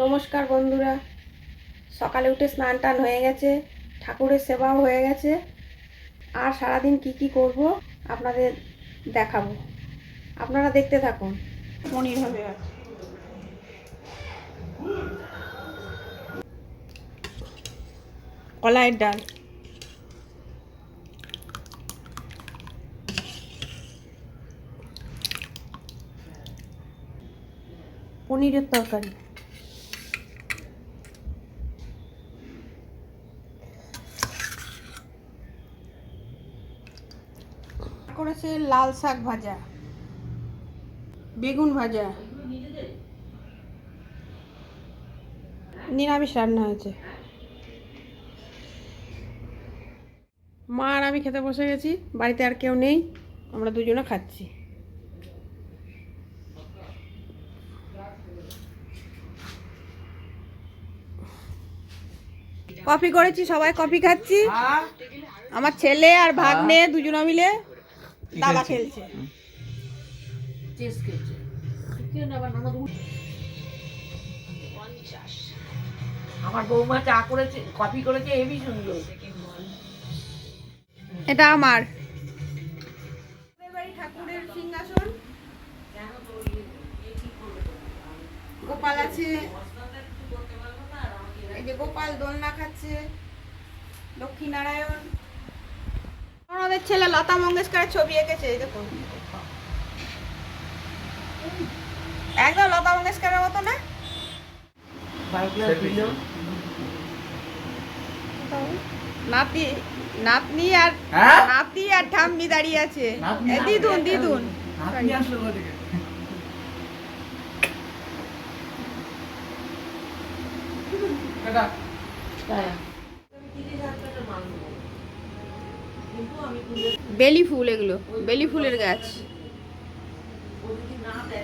নমস্কার বন্ধুরা, সকালে উঠে স্নান টান হয়ে গেছে, ঠাকুরের সেবাও হয়ে গেছে। আর সারাদিন কি করব আপনাদের দেখাবো, আপনারা দেখতে থাকুন। পনির হবে আজ। কলাইয়ের ডাল, পনিরের তরকারি, করেছে লাল শাক ভাজা, বেগুন ভাজা, নিরামিষ রান্না হয়েছে। মা আর আমি খেতে বসে গেছি, বাড়িতে আর কেউ নেই, আমরা দুজনে খাচ্ছি। কফি করেছি, সবাই কফি খাচ্ছি। আমার ছেলে আর ভাগ্নে দুজনে মিলে দাবা খেলছে। আমার বৌমা চা করেছে, কফি করেছে, হেবি সুন্দর। এটা আমার ঠাকুরের সিংহাসন। গোপাল আছে, এই যে গোপাল দোলনা খাচ্ছে, লক্ষ্মী নারায়ণ। আমাদের ছেলে লতা মঙ্গেশকরের ছবি এঁকেছে, এই দেখুন, একদম লতা মঙ্গেশকরের মতো না? নাতি নাতনি আর নাতি আর ঠাম্মি দাঁড়িয়ে আছে। দিদুন দিদুন বেলি ফুল, এগুলো বেলি ফুলের গাছ।